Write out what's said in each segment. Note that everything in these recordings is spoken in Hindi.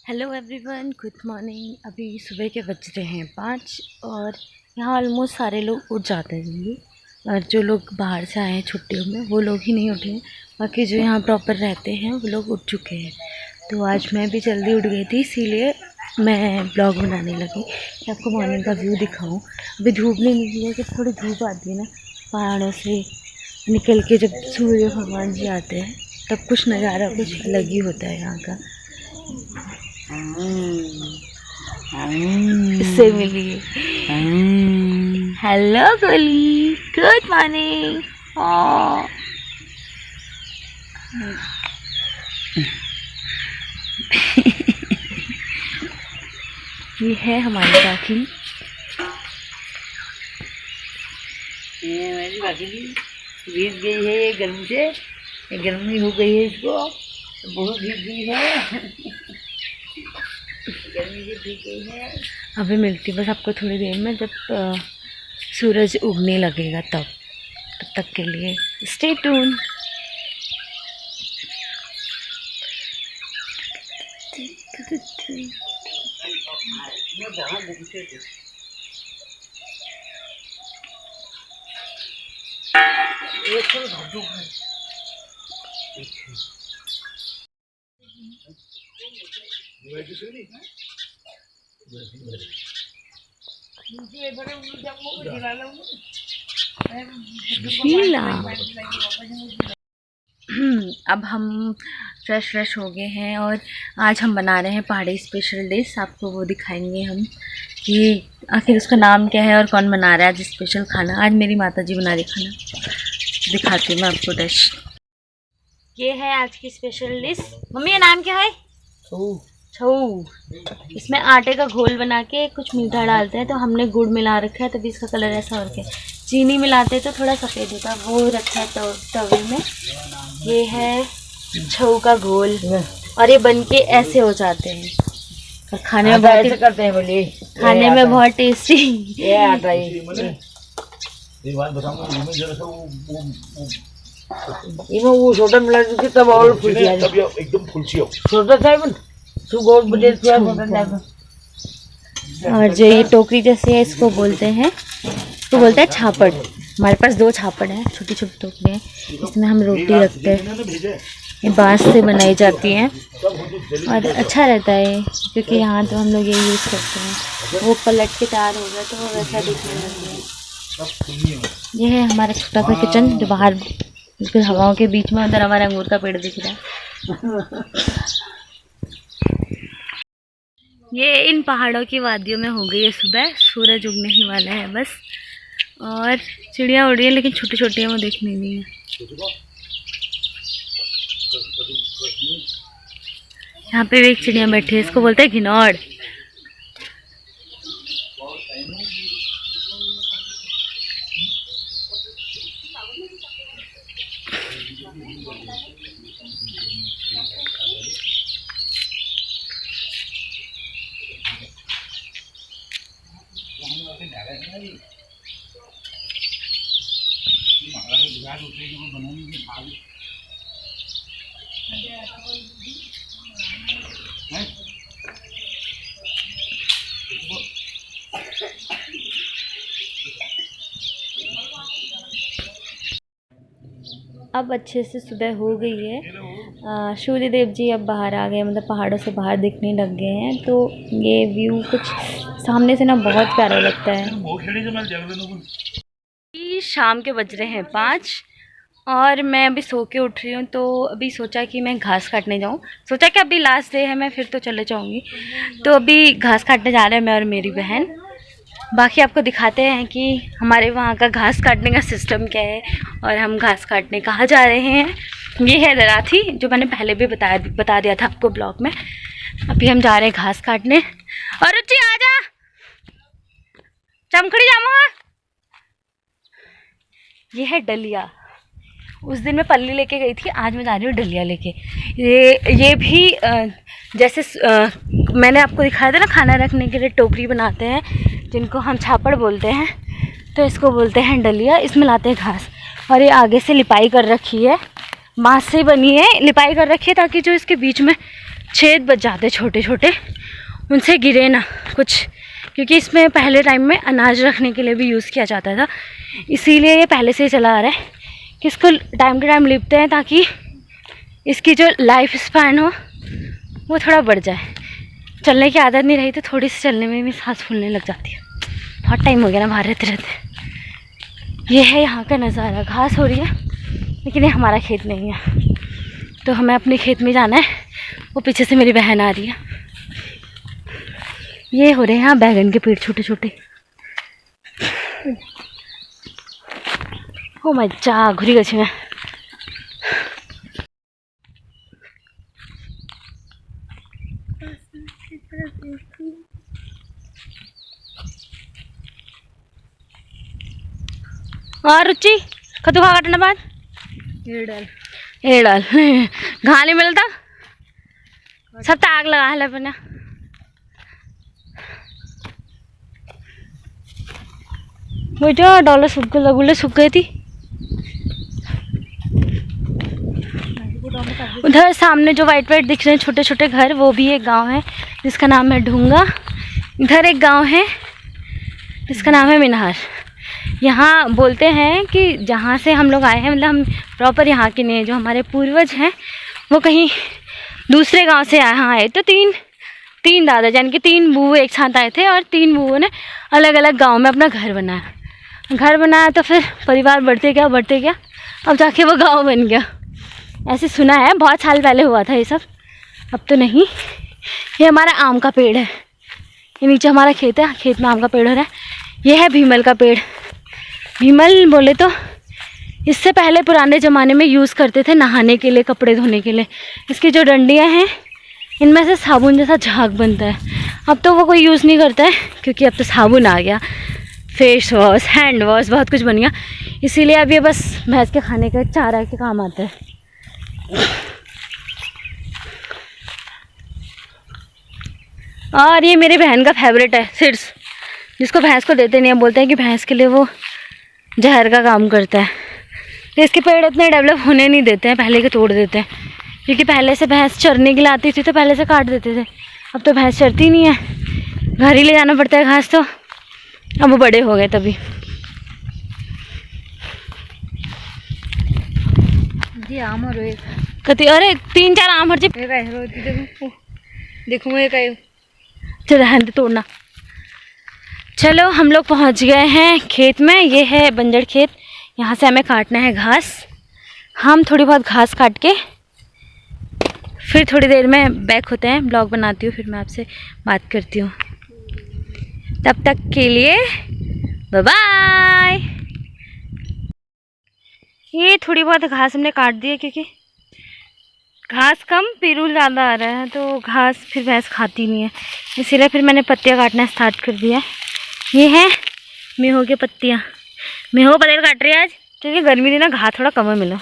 Hello everyone, good morning. अभी सुबह के बज रहे हैं 5 और यहाँ ऑलमोस्ट सारे लोग उठ जाते हैं। और जो लोग बाहर से आए हैं छुट्टियों में वो लोग ही नहीं उठे हैं, बाकी जो यहाँ प्रॉपर रहते हैं वो लोग उठ चुके हैं। तो आज मैं भी जल्दी उठ गई थी, इसीलिए मैं ब्लॉग बनाने लगी कि आपको मॉर्निंग का व्यू दिखाऊँ। अभी धूप नहीं निकली है, जब थोड़ी धूप आती है ना पहाड़ों से निकल के, जब सूर्य भगवान जी आते हैं तब कुछ नज़ारा कुछ अलग ही होता है यहाँ का। इससे मिलिए। हेलो गोली, गुड मॉर्निंग। ये है हमारी काकी। मेरी बाकी भीग गई है ये गर्मी से, ये गर्मी हो गई है इसको, बहुत भीग गई है। गर्मी से भीग गई है। अभी मिलती बस आपको थोड़ी देर में, जब सूरज उगने लगेगा तब तक के लिए स्टे ट्यून। अब हम फ्रेश हो गए हैं और आज हम बना रहे हैं पहाड़ी स्पेशल डिश। आपको वो दिखाएंगे हम कि आखिर उसका नाम क्या है और कौन बना रहा है आज स्पेशल खाना। आज मेरी माता जी बना रही खाना, दिखाती हूँ मैं आपको डिश। ये है आज की स्पेशल डिश। मम्मी ये नाम क्या है? छऊ। इसमें आटे का घोल बना के कुछ मीठा डालते हैं, तो हमने गुड़ मिला रखा है तभी इसका कलर ऐसा हो रखा है। चीनी मिलाते तो थोड़ा सफ़ेद होता, वो रखा है तवे में। ये है छऊ का घोल और ये बन के ऐसे हो जाते हैं और खाने में बहुत ऐसे करते हैं। बोलिए खाने में बहुत टेस्टी। ये आता है इनो वो छोटा मिला के तब और फुल गया, तब एकदम फुलसी हो छोटा था तू गोल बजे छोटा था। और जो ये टोकरी जैसे है इसको बोलते हैं, इसको बोलते हैं छापड़। हमारे पास 2 छापड़ हैं, छोटी छोटी टोकरी हैं, इसमें हम रोटी रखते हैं। ये बांस से बनाई जाती हैं और अच्छा रहता है क्योंकि यहाँ तो हम लोग ये यूज़ करते हैं। वो पलट के तैयार हो गया तो वो वैसा दिखने लग गया। ये है हमारा छोटा सा किचन जो बाहर बिल्कुल हवाओं के बीच में, अंदर हमारा अंगूर का पेड़ दिख रहा है। ये इन पहाड़ों की वादियों में हो गई है सुबह, सूरज उगने ही वाला है बस। और चिड़िया उड़ रही है लेकिन छोटी छोटी है, वो देखने नहीं है। यहाँ पे भी एक चिड़िया बैठी है, इसको बोलते हैं घिनौड़। अब अच्छे से सुबह हो गई है। सूर्य देव जी अब बाहर आ गए, मतलब पहाड़ों से बाहर दिखने लग गए हैं। तो ये व्यू कुछ सामने से ना बहुत प्यारा लगता है। शाम के बज रहे हैं 5 और मैं अभी सो के उठ रही हूँ। तो अभी सोचा कि मैं घास काटने जाऊँ, सोचा कि अभी लास्ट डे है, मैं फिर तो चले जाऊँगी। तो अभी घास काटने जा रहे हैं मैं और मेरी बहन। बाकी आपको दिखाते हैं कि हमारे वहाँ का घास काटने का सिस्टम क्या है और हम घास काटने कहाँ जा रहे हैं। ये है दराथी, जो मैंने पहले भी बता दिया था आपको ब्लॉग में। अभी हम जा रहे हैं घास काटने। और रुचि आजा, चमखड़ी जामा। ये है डलिया। उस दिन मैं पल्ली लेके गई थी, आज मैं जा रही हूँ डलिया लेके। ये भी जैसे मैंने आपको दिखाया था ना, खाना रखने के लिए टोकरी बनाते हैं जिनको हम छापड़ बोलते हैं, तो इसको बोलते हैं डलिया। इसमें लाते हैं घास और ये आगे से लिपाई कर रखी है, बाँस से बनी है, लिपाई कर रखी है ताकि जो इसके बीच में छेद बच जाते छोटे छोटे, उनसे गिरे ना कुछ, क्योंकि इसमें पहले टाइम में अनाज रखने के लिए भी यूज़ किया जाता था, इसीलिए ये पहले से ही चला आ रहा है कि इसको टाइम टू टाइम लिपते हैं ताकि इसकी जो लाइफ स्पैन हो वो थोड़ा बढ़ जाए। चलने की आदत नहीं रही तो थोड़ी सी चलने में भी सांस फूलने लग जाती है। बहुत टाइम हो गया ना बाहर रहते रहते। ये है यहाँ का नज़ारा, घास हो रही है लेकिन ये हमारा खेत नहीं है, तो हमें अपने खेत में जाना है। वो पीछे से मेरी बहन आ रही है। ये हो रहे हैं यहाँ बैगन के पेड़ छोटे छोटे। ओ मजा घुरी गई मैं। और रुचि कद्दू खा काटने बाद एड़ल घा नहीं मिलता, सब तो आग लगा है अपने। वो जो डॉलर सूख गई थी। उधर सामने जो वाइट वाइट दिख रहे हैं छोटे छोटे घर, वो भी एक गांव है जिसका नाम है ढूंगा। इधर एक गांव है जिसका नाम है मिनहार। यहाँ बोलते हैं कि जहाँ से हम लोग आए हैं, मतलब हम प्रॉपर यहाँ के नहीं, जो हमारे पूर्वज हैं वो कहीं दूसरे गांव से यहाँ आए। तो तीन दादा यानी कि 3 बुए एक साथ आए थे और 3 बुओं ने अलग अलग गांव में अपना घर बनाया। तो फिर परिवार बढ़ते गया, अब जाके वो गांव बन गया। ऐसे सुना है, बहुत साल पहले हुआ था ये सब, अब तो नहीं। ये हमारा आम का पेड़ है, ये नीचे हमारा खेत है, खेत में आम का पेड़ हो रहा है। ये है भीमल का पेड़। भीमल बोले तो इससे पहले पुराने ज़माने में यूज़ करते थे नहाने के लिए, कपड़े धोने के लिए। इसकी जो डंडियाँ हैं इनमें से साबुन जैसा झाग बनता है। अब तो वो कोई यूज़ नहीं करता है क्योंकि अब तो साबुन आ गया, फेस वॉश, हैंड वॉश, बहुत कुछ बन गया। इसीलिए अब ये बस भैंस के खाने का चारा के काम आता है। और ये मेरी बहन का फेवरेट है सिर्स, जिसको भैंस को देते नहीं है, बोलते हैं कि भैंस के लिए वो जहर का काम करता है। तो इसके पेड़ इतने डेवलप होने नहीं देते हैं, पहले के तोड़ देते हैं, क्योंकि पहले से भैंस चरने के लिए आती थी तो पहले से काट देते थे। अब तो भैंस चरती नहीं है, घर ही ले जाना पड़ता है घास। तो अब वो बड़े हो गए तभी। जी आम और कति अरे 3-4 आम हर देखो ये कहीं चल रहने दे तोड़ना। चलो हम लोग पहुंच गए हैं खेत में। ये है बंजर खेत, यहाँ से हमें काटना है घास। हम थोड़ी बहुत घास काट के फिर थोड़ी देर में बैक होते हैं, ब्लॉग बनाती हूँ, फिर मैं आपसे बात करती हूँ। तब तक के लिए बाय बाय। ये थोड़ी बहुत घास हमने काट दी है क्योंकि घास कम पिरूल ज़्यादा आ रहा है, तो घास फिर भैंस खाती नहीं है, इसीलिए फिर मैंने पत्तियाँ काटना स्टार्ट कर दिया है। ये है मेहो की पत्तियाँ। मेहो पतेल काट रही है आज क्योंकि गर्मी दिन घास थोड़ा कम मिला।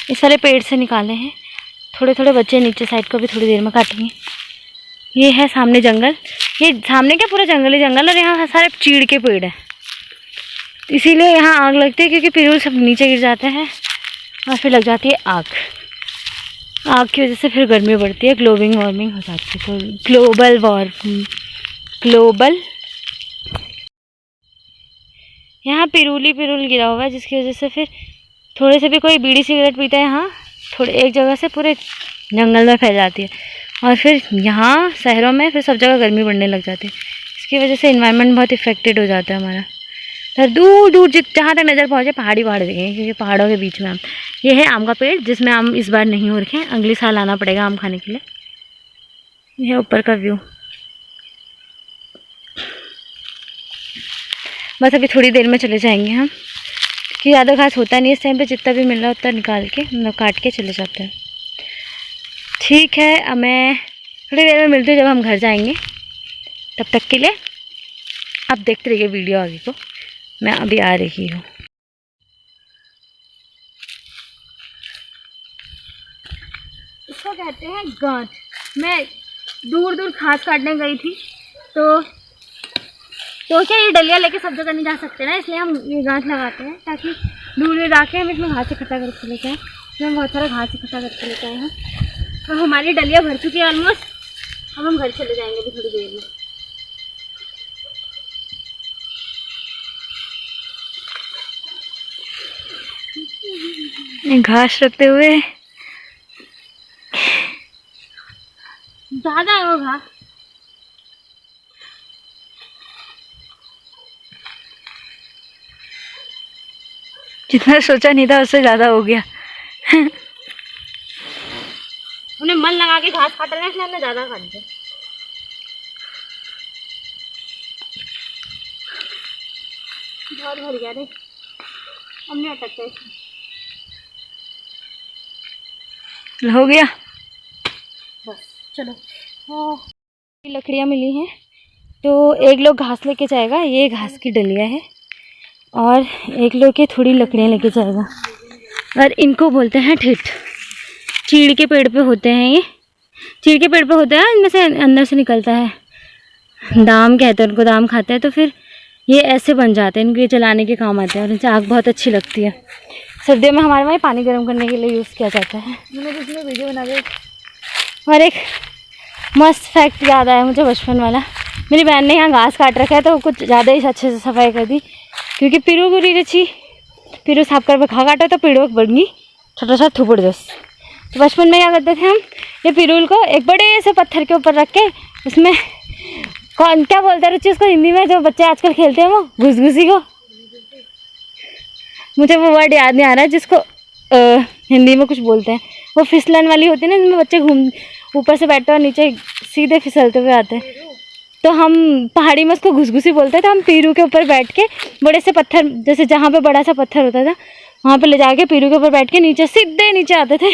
इस सारे पेड़ से निकाले हैं, थोड़े थोड़े बच्चे नीचे साइड को भी थोड़ी देर में काटेंगे। ये है सामने जंगल, ये सामने क्या पूरा जंगल ही जंगल, और यहाँ सारे चीड़ के पेड़ है, इसीलिए यहाँ आग लगती है क्योंकि पिरूल सब नीचे गिर जाते हैं और फिर लग जाती है आग। आग की वजह से फिर गर्मी बढ़ती है, ग्लोबल वार्मिंग हो जाती है। तो ग्लोबल यहाँ पिरूल गिरा हुआ है, जिसकी वजह से फिर थोड़े से भी कोई बीड़ी सिगरेट पीता है यहाँ थोड़े एक जगह से पूरे जंगल में फैल जाती है, और फिर यहाँ शहरों में फिर सब जगह गर्मी बढ़ने लग जाती है। इसकी वजह से इन्वायरमेंट बहुत इफेक्टेड हो जाता है हमारा। तो दूर दूर जहाँ तक नज़र पहुँचे पहाड़ी दिखेंगे, क्योंकि पहाड़ों के बीच में आम। ये है आम का पेड़ जिसमें आम इस बार नहीं हो रखे हैं, अगले साल आना पड़ेगा आम खाने के लिए। यह ऊपर का व्यू। बस अभी थोड़ी देर में चले जाएंगे हम, क्योंकि ज़्यादा घास होता नहीं इस टाइम पे, जितना भी मिल रहा है उतना निकाल के हम लोग काट के चले जाते हैं। ठीक है, अब मैं थोड़ी देर में मिलती हूँ जब हम घर जाएंगे। तब तक के लिए आप देखते रहिए वीडियो आगे को, मैं अभी आ रही हूँ। इसको कहते हैं गांठ। मैं दूर दूर घास काटने गई थी तो क्या ये डलिया लेके सब जगह नहीं जा सकते ना, इसलिए हम ये गांठ लगाते हैं ताकि दूर दूर जाके हम इसमें घास इकट्ठा करके लेते हैं। इसमें बहुत सारा घास इकट्ठा करके लेते हैं। तो हमारी डलिया भर चुकी है ऑलमोस्ट। अब हम घर चले जाएंगे अभी थोड़ी देर में। घास रखते हुए ज्यादा है वो घास। जितना सोचा नहीं था उससे ज्यादा हो गया। उन्हें मन लगा के घास काट रहे हैं इसलिए हमने ज्यादा काट दिया। बहुत भर गया रे, हमने अटकता है। हो गया बस। चलो लकड़ियाँ मिली हैं तो एक लोग घास लेके जाएगा, ये घास की डलिया है, और एक लोग के थोड़ी लकड़ियाँ लेके जाएगा। और इनको बोलते हैं ठिठ। चीड़ के पेड़ पे होते हैं ये, चीड़ के पेड़ पे होते हैं, इनमें से अंदर से निकलता है, दाम कहते हैं उनको, दाम खाते हैं तो फिर ये ऐसे बन जाते हैं, इनको ये जलाने के काम आते हैं और इनसे आग बहुत अच्छी लगती है। सर्दियों में हमारे वहाँ पानी गर्म करने के लिए यूज़ किया जाता है। मैंने इसमें वीडियो बना दी। और एक मस्त फैक्ट याद आया मुझे बचपन वाला। मेरी बहन ने यहाँ घास काट रखा है तो कुछ ज़्यादा ही अच्छे से सफाई कर दी, क्योंकि पिरू गुरी रची पिरू साफ कर घा काटा तो पिरू बढ़ गई छोटा सा थुपड़ जस। तो बचपन में क्या करते थे हम, ये पिरूल को एक बड़े से पत्थर के ऊपर रख के उसमें कौन क्या बोलते हैं रुचि उसको हिंदी में, जो बच्चे आजकल खेलते हैं वो घुसघुसी को, मुझे वो वर्ड याद नहीं आ रहा है जिसको हिंदी में कुछ बोलते हैं। वो फिसलन वाली होती है ना, जिसमें बच्चे घूम ऊपर से बैठते हैं और नीचे सीधे फिसलते हुए आते हैं, तो हम पहाड़ी में उसको घुसघुसी बोलते हैं। तो हम पीरू के ऊपर बैठ के बड़े से पत्थर, जैसे जहाँ पे बड़ा सा पत्थर होता था वहाँ पे ले जाके पीरू के ऊपर बैठ के नीचे सीधे नीचे आते थे,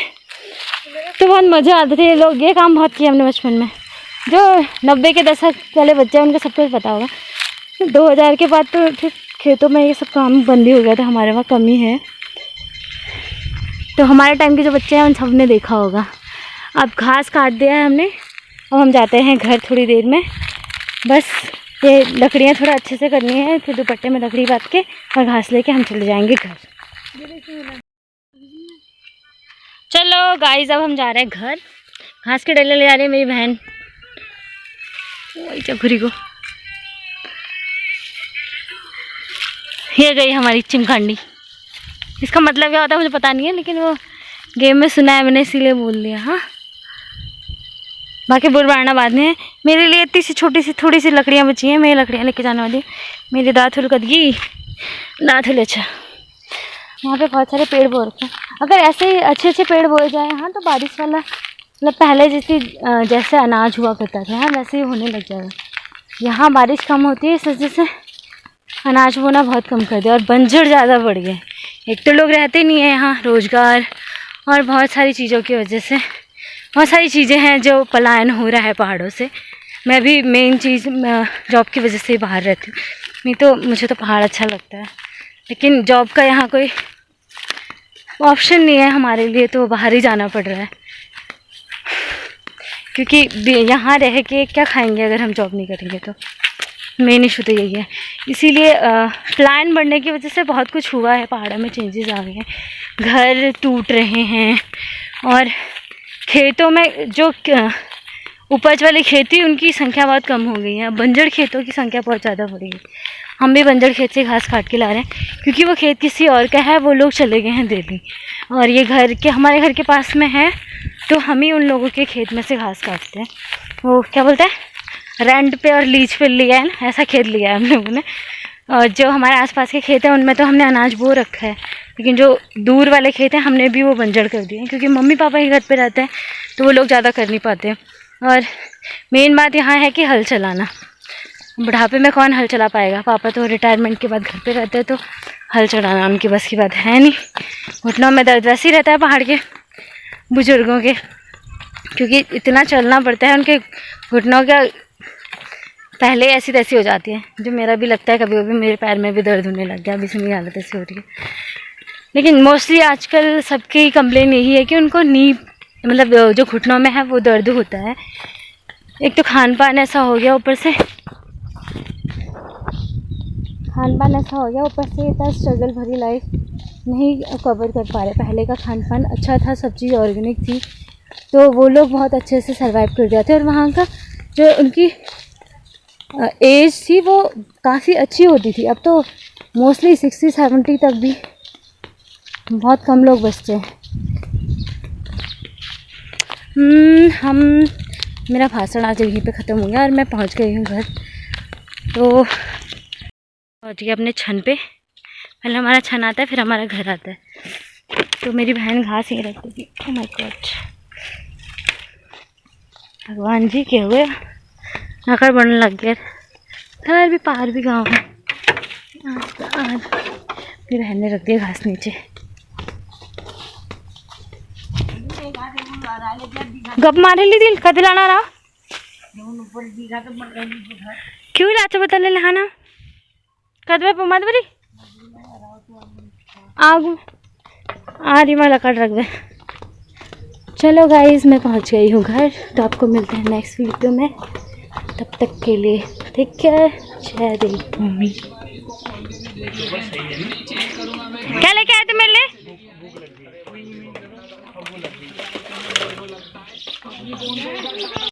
तो बहुत मज़ा आते थे। ये लोग ये काम बहुत किया हमने बचपन में। जो 90 के दशक वाले बच्चे हैं उनको सब कुछ पता होगा। 2000 के बाद तो फिर खेतों में ये सब काम बंद ही हो गया था, हमारे वहाँ कमी है। तो हमारे टाइम के जो बच्चे हैं उन सब ने देखा होगा। अब घास काट दिया है हमने, अब हम जाते हैं घर थोड़ी देर में। बस ये लकड़ियाँ थोड़ा अच्छे से करनी है, फिर दुपट्टे में लकड़ी बांध के और घास लेके हम चले जाएंगे घर। चलो गाइस, अब हम जा रहे हैं घर। घास के डले ले जा रही है मेरी बहन, वही चकुरी को। ये गई हमारी चिमकांडी। इसका मतलब क्या होता है मुझे पता नहीं है, लेकिन वो गेम में सुना है मैंने, इसीलिए बोल दिया। हाँ, बाकी बुरबाना बाद में। मेरे लिए इतनी सी छोटी सी थोड़ी सी लकड़ियाँ बची हैं, मैं लकड़ियाँ लेके जाने वाली। मेरी दातुल कदगी दातुल। अच्छा, वहाँ पे बहुत सारे पेड़ बो रखे हैं। अगर ऐसे अच्छे अच्छे पेड़ बोए जाए यहाँ तो बारिश वाला, मतलब पहले जैसे अनाज हुआ करता था यहाँ, वैसे ही होने लग जाएगा। यहाँ बारिश कम होती है, इस वजह से अनाज बोना बहुत कम कर दिया और बंजर ज़्यादा बढ़ गए। एक तो लोग रहते नहीं हैं यहाँ, रोज़गार और बहुत सारी चीज़ों की वजह से बहुत सारी चीज़ें हैं जो पलायन हो रहा है पहाड़ों से। मैं भी मेन चीज़ जॉब की वजह से ही बाहर रहती हूँ, नहीं तो मुझे तो पहाड़ अच्छा लगता है, लेकिन जॉब का यहाँ कोई ऑप्शन नहीं है हमारे लिए, तो बाहर ही जाना पड़ रहा है। क्योंकि यहाँ रह के क्या खाएंगे अगर हम जॉब नहीं करेंगे, तो मेन इशू तो यही है। इसीलिए प्लान बढ़ने की वजह से बहुत कुछ हुआ है, पहाड़ों में चेंजेस आ गए हैं, घर टूट रहे हैं, और खेतों में जो उपज वाली खेती उनकी संख्या बहुत कम हो गई है। बंजर खेतों की संख्या बहुत ज़्यादा बढ़ गई। हम भी बंजर खेत से घास काट के ला रहे हैं, क्योंकि वो खेत किसी और का है, वो लोग चले गए हैं दिल्ली, और ये हमारे घर के पास में है, तो हम ही उन लोगों के खेत में से घास काटते हैं। वो क्या बोलते हैं, रेंट पे और लीज पे लिया है ना, ऐसा खेत लिया है हम लोगों ने। और जो हमारे आसपास के खेत हैं उनमें तो हमने अनाज बो रखा है, लेकिन जो दूर वाले खेत हैं हमने भी वो बंजर कर दिए हैं, क्योंकि मम्मी पापा ही घर पे रहते हैं, तो वो लोग ज़्यादा कर नहीं पाते। और मेन बात यहाँ है कि हल चलाना। बुढ़ापे में कौन हल चला पाएगा, पापा तो रिटायरमेंट के बाद घर पे रहते हैं, तो हल चलाना उनकी बस की बात है नहीं। घुटनों में दर्द वैसे ही रहता है पहाड़ के बुजुर्गों के, क्योंकि इतना चलना पड़ता है, उनके घुटनों का पहले ऐसी तैसी हो जाती है, जो मेरा भी लगता है कभी कभी मेरे पैर में भी दर्द होने लग गया, अभी से मेरी हालत ऐसी हो रही है। लेकिन मोस्टली आजकल सबकी कंप्लेन यही है कि उनको नी मतलब जो घुटनों में है वो दर्द होता है। एक तो खान पान ऐसा हो गया, ऊपर से इतना स्ट्रगल भरी लाइफ नहीं कवर कर पा रहे। पहले का खान पान अच्छा था, सब चीज़ ऑर्गेनिक थी, तो वो लोग बहुत अच्छे से सर्वाइव कर जाते और वहाँ का जो उनकी एज थी वो काफ़ी अच्छी होती थी। अब तो मोस्टली 60-70 तक भी बहुत कम लोग बचते हैं। मेरा भाषण आज यहीं पे ख़त्म हो गया और मैं पहुंच गई हूँ घर। तो पहुंच गए अपने छन पे। पहले हमारा छन आता है फिर हमारा घर आता है। तो मेरी बहन घास यहीं रखती थी। ओह माय गॉड, भगवान जी क्या हुए, आकर बढ़ने लग गया। घर भी पार भी गाँव है। मेरी बहन ने रख दिया घास नीचे। गप मारे ली दिल कद लाना रहा क्यों लाचा बता ले लहाना कद पे मत बरी आगू आ रही मैं लकड़ रख दे। चलो गाइस मैं पहुंच गई हूँ घर। तो आपको मिलते हैं नेक्स्ट वीडियो में। तब तक के लिए टेक केयर। जय देवभूमि। क्या लेके आए थे मेरे लिए?